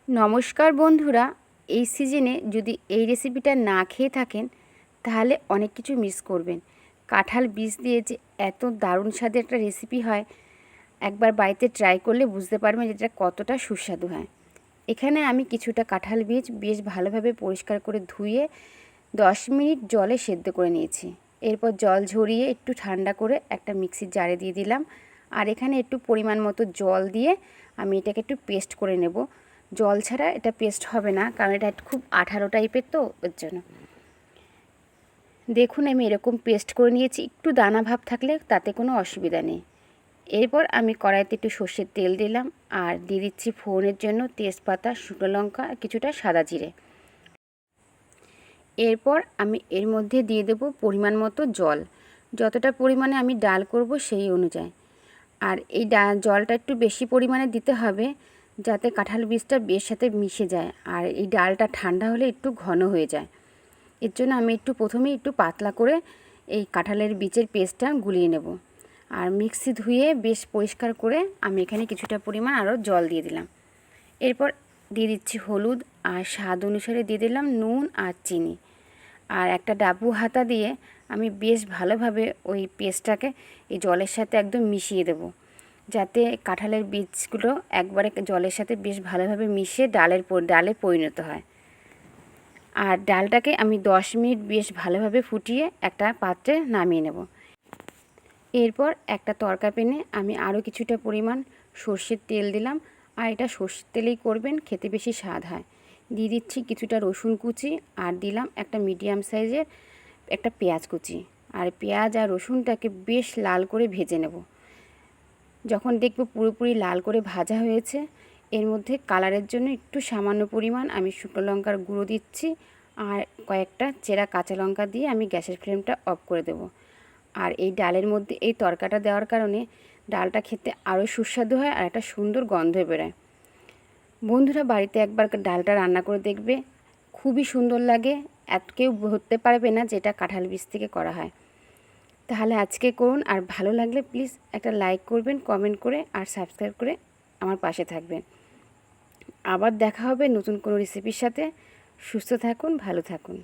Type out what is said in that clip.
নমস্কার বন্ধুরা, এই সিজনে যদি এই রেসিপিটা না খেয়ে থাকেন তাহলে অনেক কিছু মিস করবেন। কাঁঠাল বীজ দিয়ে যে এত দারুণ স্বাদের একটা রেসিপি হয়, একবার বাড়িতে ট্রাই করলে বুঝতে পারবেন যেটা কতটা সুস্বাদু হয়। এখানে আমি কিছুটা কাঁঠাল বীজ বেশ ভালোভাবে পরিষ্কার করে ধুয়ে 10 মিনিট জলে সেদ্ধ করে নিয়েছি। এরপর জল ঝরিয়ে একটু ঠান্ডা করে একটা মিক্সির জারে দিয়ে দিলাম। আর এখানে একটু পরিমাণ মতো জল দিয়ে আমি এটাকে একটু পেস্ট করে নেব। জল ছাড়া এটা পেস্ট হবে না, কারণ এটা খুব আঠালো টাইপের, তো ওর জন্য। দেখুন আমি এরকম পেস্ট করে নিয়েছি। একটু দানা ভাব থাকলে তাতে কোনো অসুবিধা নেই। এরপর আমি কড়াইতে একটু সর্ষের তেল দিলাম আর দিয়ে দিচ্ছি ফোড়নের জন্য তেজপাতা, শুকনো লঙ্কা আর কিছুটা সাদা জিরে। এরপর আমি এর মধ্যে দিয়ে দেব পরিমাণ মতো জল, যতটা পরিমাণে আমি ডাল করব সেই অনুযায়ী। আর এই জলটা একটু বেশি পরিমাণে দিতে হবে, যাতে কাঁঠাল বীজটা বেশ সাথে মিশে যায় আর এই ডালটা ঠান্ডা হলে একটু ঘন হয়ে যায়। এর জন্য আমি প্রথমেই একটু পাতলা করে এই কাঁঠালের বীজের পেস্টটা গুলিয়ে নেব। আর মিক্সি ধুয়ে বেশ পরিষ্কার করে আমি এখানে কিছুটা পরিমাণ আরও জল দিয়ে দিলাম। এরপর দিয়ে দিচ্ছি হলুদ, আর স্বাদ অনুসারে দিয়ে দিলাম নুন আর চিনি। আর একটা ডাবু হাতা দিয়ে আমি বেশ ভালোভাবে ওই পেস্টটাকে এই জলের সাথে একদম মিশিয়ে দেব, যাতে কাঁঠালের বীজগুলো একবারে জলের সাথে বেশ ভালোভাবে মিশে ডালে পরিণত হয়। আর ডালটাকে আমি 10 মিনিট বেশ ভালোভাবে ফুটিয়ে একটা পাত্রে নামিয়ে নেব। এরপর একটা তড়কা প্যানে আমি আরও কিছুটা পরিমাণ সর্ষের তেল দিলাম। আর এটা সর্ষের তেলেই করবেন, খেতে বেশি স্বাদ হয়। দিয়ে দিচ্ছি কিছুটা রসুন কুচি, আর দিলাম একটা মিডিয়াম সাইজের একটা পেঁয়াজ কুচি। আর পেঁয়াজ আর রসুনটাকে বেশ লাল করে ভেজে নেব। যখন দেখব পুরোপুরি লাল করে ভাজা হয়েছে, এর মধ্যে কালারের জন্য একটু সামান্য পরিমাণ আমি শুকনো লঙ্কার গুঁড়ো দিচ্ছি। আর কয়েকটা চেরা কাঁচা লঙ্কা দিয়ে আমি গ্যাসের ফ্লেমটা অফ করে দেব। আর এই ডালের মধ্যে এই তরকাটা দেওয়ার কারণে ডালটা খেতে আরও সুস্বাদু হয় আর একটা সুন্দর গন্ধ বেরোয়। বন্ধুরা, বাড়িতে একবার ডালটা রান্না করে দেখবে, খুবই সুন্দর লাগে। কেউ ধরতে পারবে না যেটা কাঁঠাল বীজ থেকে করা হয়। তাহলে আজকে করুন, আর ভালো লাগলে প্লিজ একটা লাইক করবেন, কমেন্ট করে আর সাবস্ক্রাইব করে আমার পাশে থাকবেন। আবার দেখা হবে নতুন কোনো রেসিপির সাথে। সুস্থ থাকুন, ভালো থাকুন।